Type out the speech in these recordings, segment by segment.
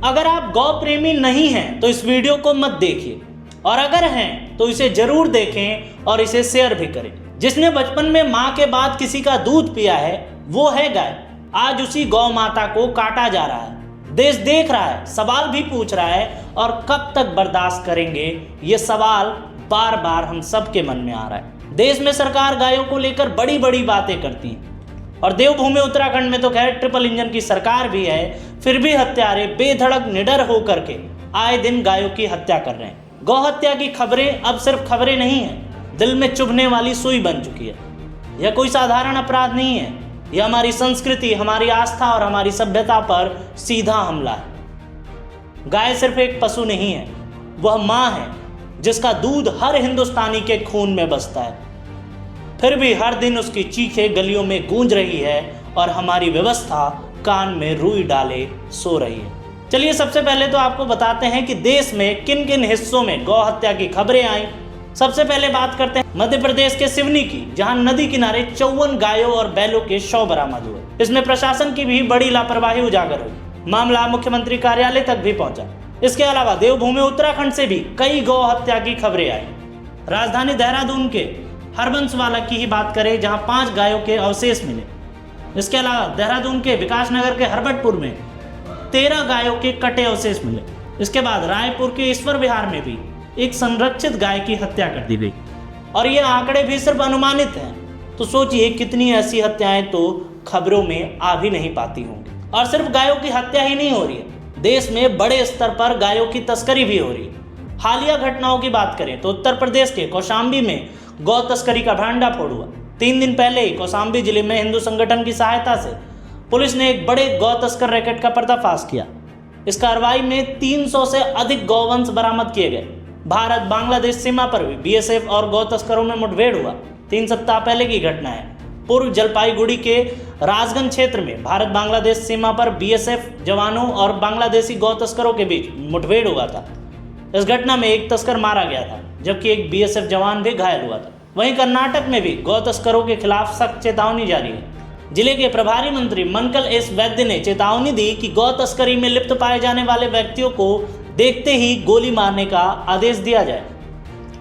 अगर आप गौ प्रेमी नहीं हैं तो इस वीडियो को मत देखिए, और अगर हैं तो इसे जरूर देखें और इसे शेयर भी करें। जिसने बचपन में माँ के बाद किसी का दूध पिया है वो है गाय। आज उसी गौ माता को काटा जा रहा है। देश देख रहा है, सवाल भी पूछ रहा है, और कब तक बर्दाश्त करेंगे, ये सवाल बार बार हम सबके मन में आ रहा है। देश में सरकार गायों को लेकर बड़ी बड़ी बातें करती है, और देवभूमि उत्तराखंड में तो खैर ट्रिपल इंजन की सरकार भी है, फिर भी हत्यारे बेधड़क निडर होकर के आए दिन गायों की हत्या कर रहे हैं। गौ हत्या की खबरें अब सिर्फ खबरें नहीं है, दिल में चुभने वाली सुई बन चुकी है। यह कोई साधारण अपराध नहीं है, यह हमारी संस्कृति, हमारी आस्था और हमारी सभ्यता पर सीधा हमला है। गाय सिर्फ एक पशु नहीं है, वह माँ है जिसका दूध हर हिंदुस्तानी के खून में बसता है। फिर भी हर दिन उसकी चीखें गलियों में गूंज रही है और हमारी व्यवस्था कान में रुई डाले सो रही है। चलिए सबसे पहले तो आपको बताते हैं कि देश में किन किन हिस्सों में गौ हत्या की खबरें आई। सबसे पहले बात करते हैं मध्य प्रदेश के सिवनी की, जहां नदी किनारे 54 गायों और बैलों के शव बरामद हुए। इसमें प्रशासन की भी बड़ी लापरवाही उजागर हुई। मामला मुख्यमंत्री कार्यालय तक भी पहुंचा। इसके अलावा देवभूमि उत्तराखंड से भी कई गौ हत्या की खबरें आई। राजधानी देहरादून के हरबंसवाला की ही बात करें, जहां 5 गायों के अवशेष मिले। इसके अलावा देहरादून के विकासनगर के हरबटपुर में 13 गायों के कटे अवशेष मिले। इसके बाद रायपुर के ईश्वर विहार में भी एक संरक्षित गाय की हत्या कर दी गई। और ये आंकड़े भी सिर्फ अनुमानित हैं, तो सोचिए कितनी ऐसी हत्याएं तो खबरों में आ भी नहीं पाती होंगी। और सिर्फ गायों की हत्या ही नहीं हो रही है, देश में बड़े स्तर पर गायों की तस्करी भी हो रही है। हालिया घटनाओं की बात करें तो उत्तर प्रदेश के कौशाम्बी में गौ तस्करी का भांडाफोड़ हुआ। 3 दिन पहले ही कौशाम्बी जिले में हिंदू संगठन की सहायता से पुलिस ने एक बड़े गौ तस्कर रैकेट का पर्दाफाश किया। इस कार्रवाई में 300 से अधिक गौवंश बरामद किए गए। भारत बांग्लादेश सीमा पर भी बीएसएफ और गौ तस्करों में मुठभेड़ हुआ। 3 सप्ताह पहले की घटना है। पूर्व जलपाईगुड़ी के राजगंज क्षेत्र में भारत बांग्लादेश सीमा पर बीएसएफ जवानों और बांग्लादेशी गौ तस्करों के बीच मुठभेड़ हुआ था। इस घटना में एक तस्कर मारा गया था, जबकि एक बीएसएफ जवान भी घायल हुआ था। वहीं कर्नाटक में भी गौ तस्करों के खिलाफ सख्त चेतावनी जारी है। जिले के प्रभारी मंत्री मनकल एस वैद्य ने चेतावनी दी कि गौ तस्करी में लिप्त पाए जाने वाले व्यक्तियों को देखते ही गोली मारने का आदेश दिया जाए।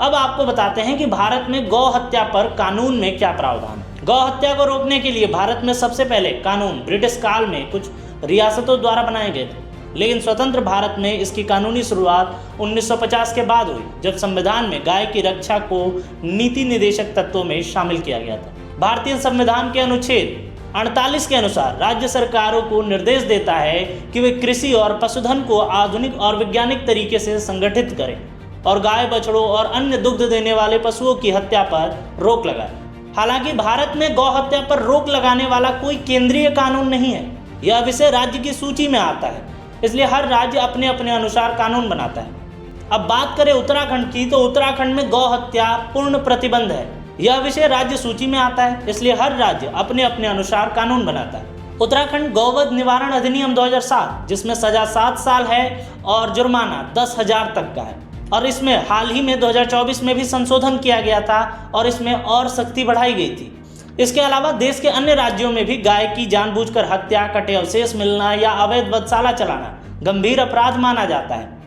अब आपको बताते हैं कि भारत में गौ हत्या पर कानून में क्या प्रावधान है। गौ हत्या को रोकने के लिए भारत में सबसे पहले कानून ब्रिटिश काल में कुछ रियासतों द्वारा बनाए गए थे, लेकिन स्वतंत्र भारत में इसकी कानूनी शुरुआत 1950 के बाद हुई, जब संविधान में गाय की रक्षा को नीति निर्देशक तत्वों में शामिल किया गया था। भारतीय संविधान के अनुच्छेद 48 के अनुसार राज्य सरकारों को निर्देश देता है कि वे कृषि और पशुधन को आधुनिक और वैज्ञानिक तरीके से संगठित करें और गाय, बछड़ों और अन्य दुग्ध देने वाले पशुओं की हत्या पर रोक लगाएं। हालांकि भारत में गौ हत्या पर रोक लगाने वाला कोई केंद्रीय कानून नहीं है। यह विषय राज्य की सूची में आता है, इसलिए हर राज्य अपने अपने अनुसार कानून बनाता है। अब बात करें उत्तराखंड की, तो उत्तराखंड में गौ हत्या पूर्ण प्रतिबंध है। यह विषय राज्य सूची में आता है, इसलिए हर राज्य अपने अपने अनुसार कानून बनाता है। उत्तराखंड गौवध निवारण अधिनियम 2007, जिसमें सजा 7 साल है और जुर्माना 10,000 तक का है, और इसमें हाल ही में 2024 में भी संशोधन किया गया था और इसमें और सख्ती बढ़ाई गई थी। इसके अलावा देश के अन्य राज्यों में भी गाय की जानबूझकर हत्या, कटे अवशेष मिलना या अवैध वधशाला चलाना गंभीर अपराध माना जाता है।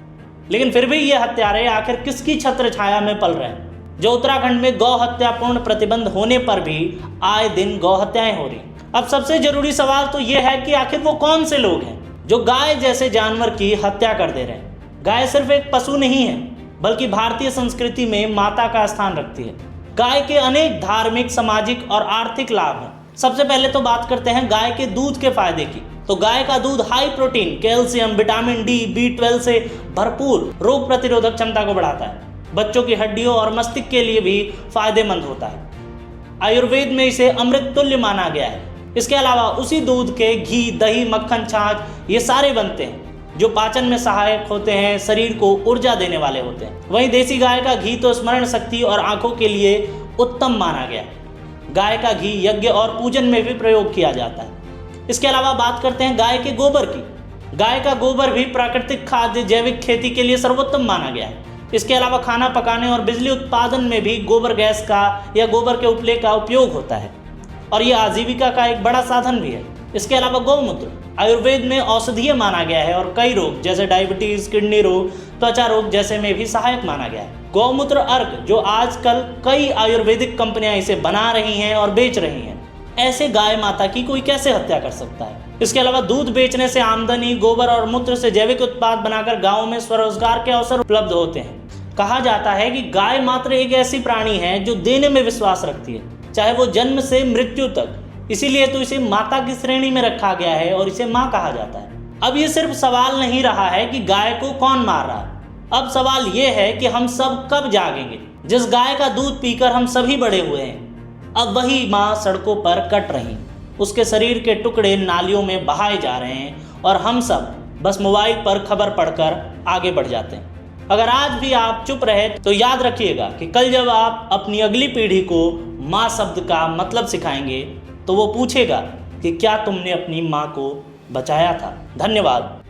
लेकिन फिर भी ये हत्यारे आखिर किसकी छत्र छाया में पल रहे हैं, जो उत्तराखंड में गौ हत्या पूर्ण प्रतिबंध होने पर भी आए दिन गौ हत्याएं हो रही। अब सबसे जरूरी सवाल तो ये है कि आखिर वो कौन से लोग हैं जो गाय जैसे जानवर की हत्या कर दे रहे हैं। गाय सिर्फ एक पशु नहीं है, बल्कि भारतीय संस्कृति में माता का स्थान रखती है। गाय के अनेक धार्मिक, सामाजिक और आर्थिक लाभ हैं। सबसे पहले तो बात करते हैं गाय के दूध के फायदे की। तो गाय का दूध high protein, calcium, vitamin D, B12 से भरपूर रोग प्रतिरोधक क्षमता को बढ़ाता है। बच्चों की हड्डियों और मस्तिष्क के लिए भी फायदेमंद होता है। आयुर्वेद में इसे अमृत तुल्य माना गया है। इसके अलावा उसी दूध के घी, दही, मक्खन, छाछ ये सारे बनते हैं जो पाचन में सहायक होते हैं, शरीर को ऊर्जा देने वाले होते हैं। वहीं देसी गाय का घी तो स्मरण शक्ति और आंखों के लिए उत्तम माना गया है। गाय का घी यज्ञ और पूजन में भी प्रयोग किया जाता है। इसके अलावा बात करते हैं गाय के गोबर की। गाय का गोबर भी प्राकृतिक खाद्य, जैविक खेती के लिए सर्वोत्तम माना गया है। इसके अलावा खाना पकाने और बिजली उत्पादन में भी गोबर गैस का या गोबर के उपले का उपयोग होता है, और यह आजीविका का एक बड़ा साधन भी है। इसके अलावा गौमूत्र आयुर्वेद में औषधीय माना गया है और कई रोग जैसे डायबिटीज, किडनी रोग, त्वचा रोग जैसे में भी सहायक माना गया है। गौमूत्र अर्क जो आजकल कई आयुर्वेदिक कंपनियां इसे बना रही हैं और बेच रही हैं, ऐसे गाय माता की कोई कैसे हत्या कर सकता है। इसके अलावा दूध बेचने से आमदनी, गोबर और मूत्र से जैविक उत्पाद बनाकर गाँव में स्वरोजगार के अवसर उपलब्ध होते हैं। कहा जाता है कि गाय मात्र एक ऐसी प्राणी है जो देने में विश्वास रखती है, चाहे वो जन्म से मृत्यु तक। इसीलिए तो इसे माता की श्रेणी में रखा गया है और इसे माँ कहा जाता है। अब ये सिर्फ सवाल नहीं रहा है कि गाय को कौन मार रहा है, अब सवाल ये है कि हम सब कब जागेंगे। जिस गाय का दूध पीकर हम सभी बड़े हुए हैं, अब वही माँ सड़कों पर कट रही, उसके शरीर के टुकड़े नालियों में बहाए जा रहे हैं और हम सब बस मोबाइल पर खबर पढ़कर आगे बढ़ जाते हैं। अगर आज भी आप चुप रहे तो याद रखिएगा कि कल जब आप अपनी अगली पीढ़ी को माँ शब्द का मतलब सिखाएंगे तो वो पूछेगा कि क्या तुमने अपनी माँ को बचाया था। धन्यवाद।